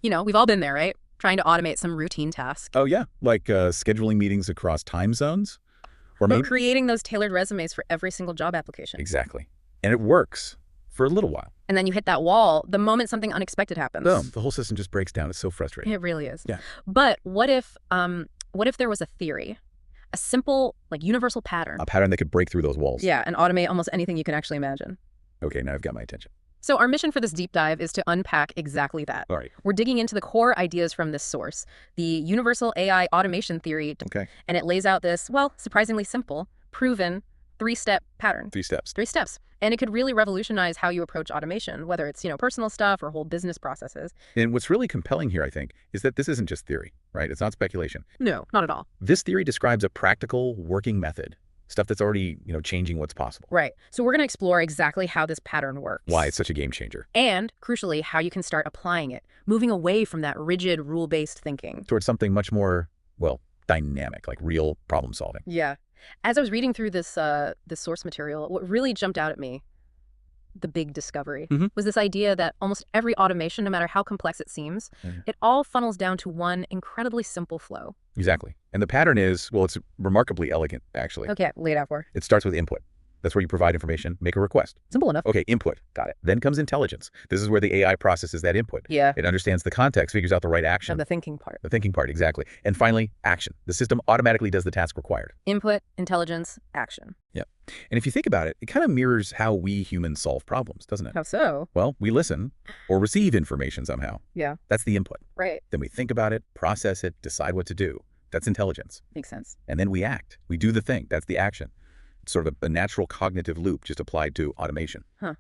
You know, we've all been there, right? Trying to automate some routine task. Oh, yeah. Like scheduling meetings across time zones. Or Or maybe... creating those tailored resumes for every single job application. Exactly. And it works for a little while. And then you hit that wall the moment something unexpected happens. Boom. The whole system just breaks down. It's so frustrating. It really is. Yeah. But what if there was a theory? A simple, like, universal pattern. A pattern that could break through those walls. Yeah, and automate almost anything you can actually imagine. Okay, now I've got my attention. So our mission for this deep dive is to unpack exactly that. All right. We're digging into the core ideas from this source, the universal AI automation theory. Okay. And it lays out this, well, surprisingly simple, proven, three-step pattern. 3 steps. 3 steps. And it could really revolutionize how you approach automation, whether it's, personal stuff or whole business processes. And what's really compelling here, I think, is that this isn't just theory, right? It's not speculation. No, not at all. This theory describes a practical working method, stuff that's already, changing what's possible. Right. So we're going to explore exactly how this pattern works. Why it's such a game changer. And, crucially, how you can start applying it, moving away from that rigid, rule-based thinking. Towards something much more, well, dynamic, like real problem solving. Yeah. As I was reading through this source material, what really jumped out at me, the big discovery, was this idea that almost every automation, no matter how complex it seems, it all funnels down to one incredibly simple flow. Exactly. And the pattern is, well, it's remarkably elegant, actually. Okay, lay it out for. It starts with input. That's where you provide information, make a request. Simple enough. Okay, input. Got it. Then comes intelligence. This is where the AI processes that input. Yeah. It understands the context, figures out the right action. And the thinking part. The thinking part, exactly. And finally, action. The system automatically does the task required. Input, intelligence, action. Yeah. And if you think about it, it kind of mirrors how we humans solve problems, doesn't it? How so? Well, we listen or receive information somehow. Yeah. That's the input. Right. Then we think about it, process it, decide what to do. That's intelligence. Makes sense. And then we act. We do the thing. That's the action. It's sort of a natural cognitive loop just applied to automation. Huh.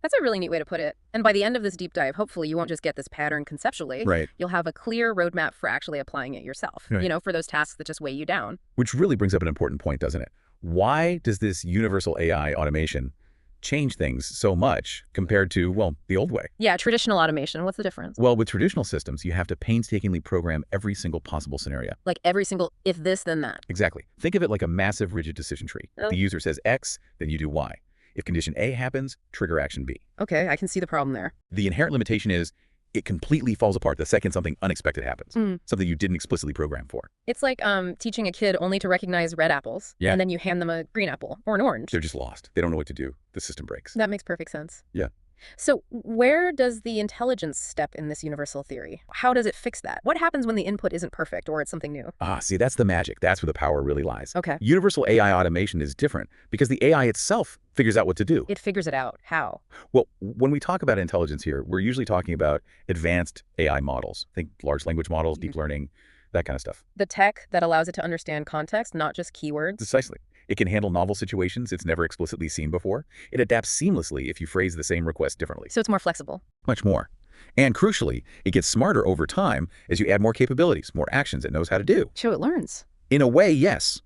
That's a really neat way to put it. And by the end of this deep dive, hopefully you won't just get this pattern conceptually. Right. You'll have a clear roadmap for actually applying it yourself, Right. For those tasks that just weigh you down. Which really brings up an important point, doesn't it? Why does this universal AI automation change things so much compared to, well, the old way? Yeah, traditional automation. What's the difference? Well, with traditional systems, you have to painstakingly program every single possible scenario. Like every single if this, then that. Exactly. Think of it like a massive rigid decision tree. Oh. The user says X, then you do Y. If condition A happens, trigger action B. Okay, I can see the problem there. The inherent limitation is it completely falls apart the second something unexpected happens, something you didn't explicitly program for. It's like teaching a kid only to recognize red apples, Yeah. and then you hand them a green apple or an orange. They're just lost. They don't know what to do. The system breaks. That makes perfect sense. Yeah. So where does the intelligence step in this universal theory? How does it fix that? What happens when the input isn't perfect or it's something new? See, that's the magic. That's where the power really lies. Okay. Universal AI automation is different because the AI itself figures out what to do. It figures it out. How? Well, when we talk about intelligence here, we're usually talking about advanced AI models. Think large language models, deep learning, that kind of stuff. The tech that allows it to understand context, not just keywords. Precisely. It can handle novel situations it's never explicitly seen before. It adapts seamlessly if you phrase the same request differently. So it's more flexible. Much more. And crucially, it gets smarter over time as you add more capabilities, more actions it knows how to do. So it learns. In a way, yes.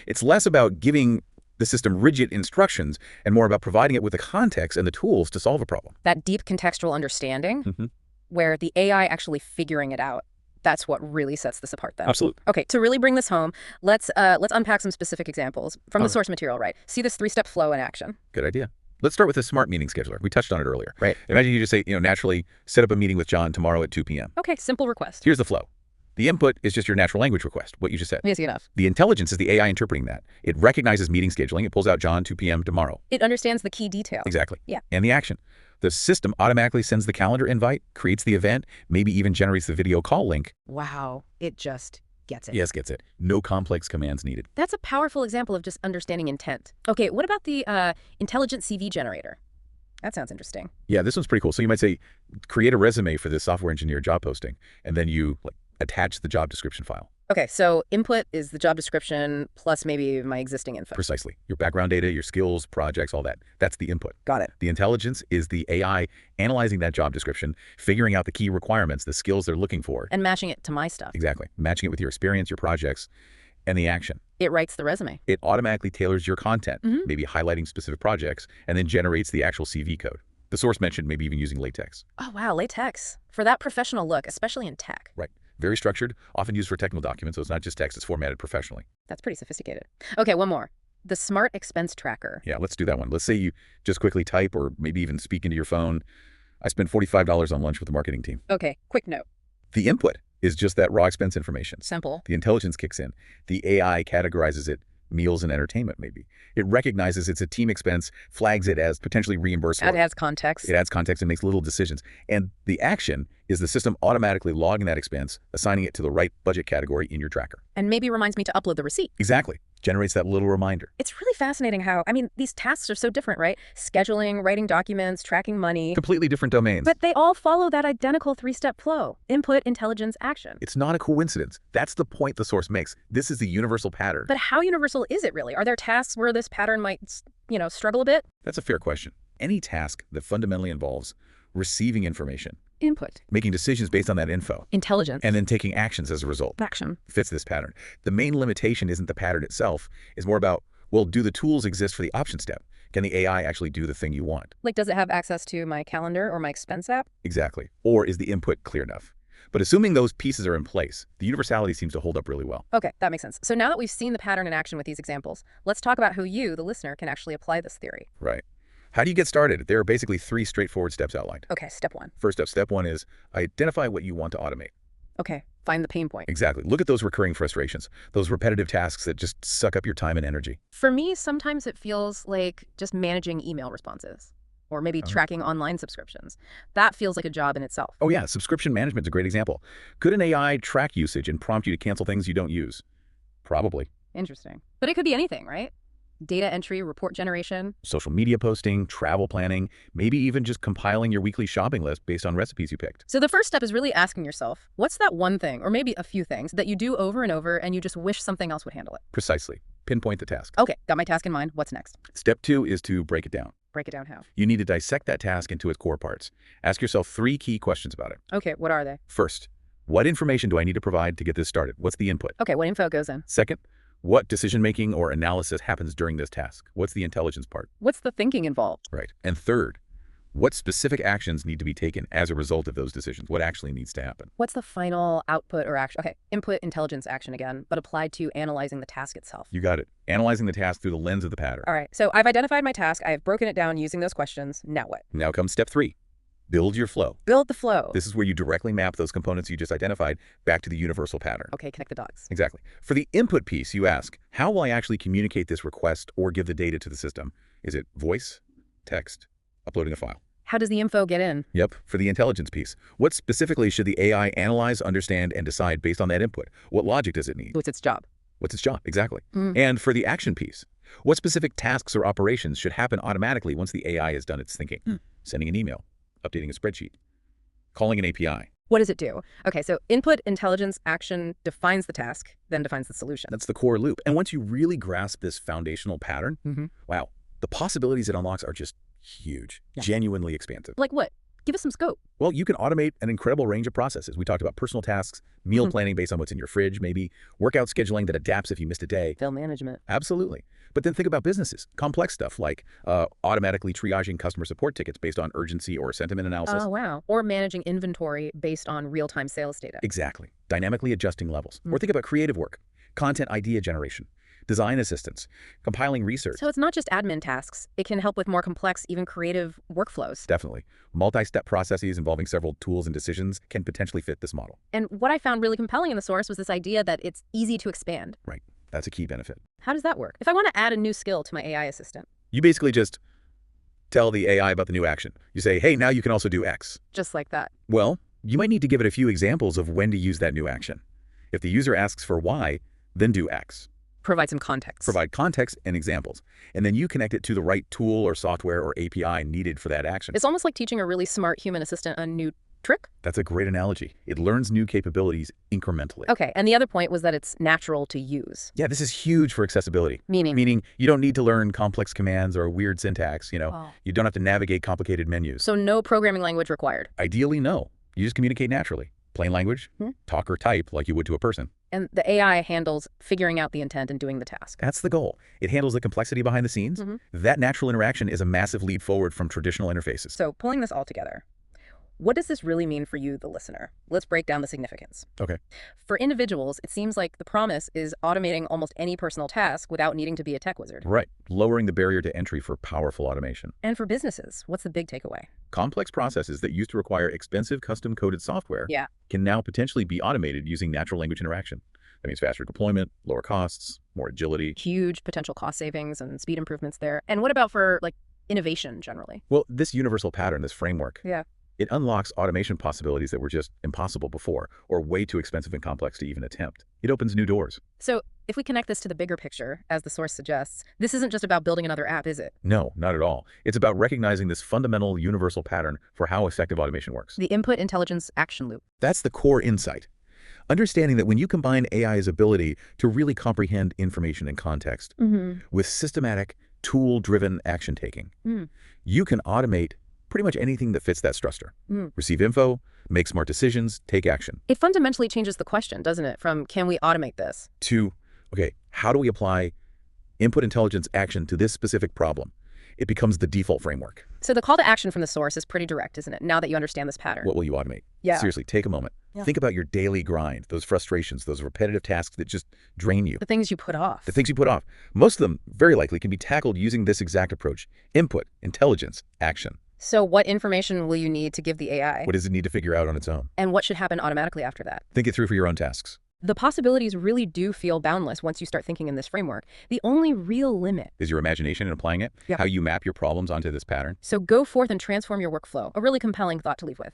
It's less about giving the system rigid instructions and more about providing it with the context and the tools to solve a problem. That deep contextual understanding where the AI actually figuring it out. That's what really sets this apart then. Absolutely. Okay, to really bring this home, let's unpack some specific examples from the source material, right? See this 3-step flow in action. Good idea. Let's start with a smart meeting scheduler. We touched on it earlier. Right. Imagine you just say, naturally set up a meeting with John tomorrow at 2 p.m. Okay, simple request. Here's the flow. The input is just your natural language request, what you just said. Easy enough. The intelligence is the AI interpreting that. It recognizes meeting scheduling. It pulls out John 2 p.m. tomorrow. It understands the key detail. Exactly. Yeah. And the action. The system automatically sends the calendar invite, creates the event, maybe even generates the video call link. Wow, it just gets it. Yes, gets it. No complex commands needed. That's a powerful example of just understanding intent. Okay, what about the intelligent CV generator? That sounds interesting. Yeah, this one's pretty cool. So you might say, create a resume for this software engineer job posting, and then you attach the job description file. Okay, so input is the job description plus maybe my existing info. Precisely. Your background data, your skills, projects, all that. That's the input. Got it. The intelligence is the AI analyzing that job description, figuring out the key requirements, the skills they're looking for. And matching it to my stuff. Exactly. Matching it with your experience, your projects, and the action. It writes the resume. It automatically tailors your content, maybe highlighting specific projects, and then generates the actual CV code. The source mentioned maybe even using latex. Oh, wow, latex. For that professional look, especially in tech. Right. Very structured, often used for technical documents, so it's not just text, it's formatted professionally. That's pretty sophisticated. Okay, one more. The smart expense tracker. Yeah, let's do that one. Let's say you just quickly type or maybe even speak into your phone, I spent $45 on lunch with the marketing team. Okay, quick note. The input is just that raw expense information. Simple. The intelligence kicks in. The AI categorizes it, meals and entertainment maybe. It recognizes it's a team expense, flags it as potentially reimbursable. It adds context. It adds context and makes little decisions. And the action is the system automatically logging that expense, assigning it to the right budget category in your tracker. And maybe reminds me to upload the receipt. Exactly. Generates that little reminder. It's really fascinating how, these tasks are so different, right? Scheduling, writing documents, tracking money. Completely different domains. But they all follow that identical three-step flow. Input, intelligence, action. It's not a coincidence. That's the point the source makes. This is the universal pattern. But how universal is it really? Are there tasks where this pattern might, struggle a bit? That's a fair question. Any task that fundamentally involves receiving information, Input. making decisions based on that info, Intelligence. and then taking actions as a result, Action. fits this pattern. The main limitation isn't the pattern itself. It's more about, well, do the tools exist for the option step? Can the AI actually do the thing you want? Like, does it have access to my calendar or my expense app? Exactly. Or is the input clear enough? But assuming those pieces are in place, the universality seems to hold up really well. Okay, that makes sense. So now that we've seen the pattern in action with these examples, let's talk about how you, the listener, can actually apply this theory. Right. How do you get started? There are basically 3 straightforward steps outlined. Okay, step 1. First up, step 1 is identify what you want to automate. Okay, find the pain point. Exactly. Look at those recurring frustrations, those repetitive tasks that just suck up your time and energy. For me, sometimes it feels like just managing email responses or maybe tracking online subscriptions. That feels like a job in itself. Oh yeah, subscription management is a great example. Could an AI track usage and prompt you to cancel things you don't use? Probably. Interesting. But it could be anything, right? Data entry, report generation. Social media posting, travel planning, maybe even just compiling your weekly shopping list based on recipes you picked. So the first step is really asking yourself, what's that one thing, or maybe a few things, that you do over and over and you just wish something else would handle it? Precisely. Pinpoint the task. Okay, got my task in mind. What's next? Step 2 is to break it down. Break it down how? You need to dissect that task into its core parts. Ask yourself 3 key questions about it. Okay, what are they? First, what information do I need to provide to get this started? What's the input? Okay, what info goes in? Second, what decision-making or analysis happens during this task? What's the intelligence part? What's the thinking involved? Right. And third, what specific actions need to be taken as a result of those decisions? What actually needs to happen? What's the final output or action? Okay, input, intelligence, action again, but applied to analyzing the task itself. You got it. Analyzing the task through the lens of the pattern. All right, so I've identified my task. I've broken it down using those questions. Now what? Now comes step 3. Build your flow. Build the flow. This is where you directly map those components you just identified back to the universal pattern. Okay, connect the dots. Exactly. For the input piece, you ask, how will I actually communicate this request or give the data to the system? Is it voice, text, uploading a file? How does the info get in? Yep. For the intelligence piece, what specifically should the AI analyze, understand, and decide based on that input? What logic does it need? What's its job? What's its job? Exactly. And for the action piece, what specific tasks or operations should happen automatically once the AI has done its thinking? Sending an email, updating a spreadsheet, calling an API. What does it do? Okay, so input, intelligence, action defines the task, then defines the solution. That's the core loop. And once you really grasp this foundational pattern, wow, the possibilities it unlocks are just huge, genuinely expansive. Like what? Give us some scope. Well, you can automate an incredible range of processes. We talked about personal tasks, meal planning based on what's in your fridge, maybe workout scheduling that adapts if you missed a day. Bill management. Absolutely. But then think about businesses, complex stuff like automatically triaging customer support tickets based on urgency or sentiment analysis. Oh, wow. Or managing inventory based on real-time sales data. Exactly. Dynamically adjusting levels. Or think about creative work, content idea generation, design assistance, compiling research. So it's not just admin tasks. It can help with more complex, even creative workflows. Definitely. Multi-step processes involving several tools and decisions can potentially fit this model. And what I found really compelling in the source was this idea that it's easy to expand. Right. That's a key benefit. How does that work? If I want to add a new skill to my AI assistant. You basically just tell the AI about the new action. You say, hey, now you can also do X. Just like that. Well, you might need to give it a few examples of when to use that new action. If the user asks for Y, then do X. Provide some context. Provide context and examples. And then you connect it to the right tool or software or API needed for that action. It's almost like teaching a really smart human assistant a new trick. That's a great analogy. It learns new capabilities incrementally. Okay, and the other point was that it's natural to use. Yeah, this is huge for accessibility. Meaning? Meaning you don't need to learn complex commands or weird syntax, You don't have to navigate complicated menus. So no programming language required. Ideally, no. You just communicate naturally. Plain language, talk or type like you would to a person. And the AI handles figuring out the intent and doing the task. That's the goal. It handles the complexity behind the scenes. That natural interaction is a massive leap forward from traditional interfaces. So pulling this all together, What does this really mean for you, the listener? Let's break down the significance. Okay. For individuals, it seems like the promise is automating almost any personal task without needing to be a tech wizard. Right. Lowering the barrier to entry for powerful automation. And for businesses, what's the big takeaway? Complex processes that used to require expensive custom-coded software Yeah. can now potentially be automated using natural language interaction. That means faster deployment, lower costs, more agility. Huge potential cost savings and speed improvements there. And what about for, like, innovation generally? Well, this universal pattern, this framework, Yeah. it unlocks automation possibilities that were just impossible before or way too expensive and complex to even attempt. It opens new doors. So if we connect this to the bigger picture, as the source suggests, this isn't just about building another app, is it? No, not at all. It's about recognizing this fundamental universal pattern for how effective automation works. The input intelligence action loop. That's the core insight. Understanding that when you combine AI's ability to really comprehend information and context with systematic, tool-driven action taking, you can automate pretty much anything that fits that structure. Receive info, make smart decisions, take action. It fundamentally changes the question, doesn't it? From can we automate this? To, okay, how do we apply input intelligence action to this specific problem? It becomes the default framework. So the call to action from the source is pretty direct, isn't it? Now that you understand this pattern. What will you automate? Yeah. Seriously, take a moment. Yeah. Think about your daily grind, those frustrations, those repetitive tasks that just drain you. The things you put off. The things you put off. Most of them, very likely, can be tackled using this exact approach. Input, intelligence, action. So what information will you need to give the AI? What does it need to figure out on its own? And what should happen automatically after that? Think it through for your own tasks. The possibilities really do feel boundless once you start thinking in this framework. The only real limit Is your imagination in applying it? Yep. How you map your problems onto this pattern? So go forth and transform your workflow. A really compelling thought to leave with.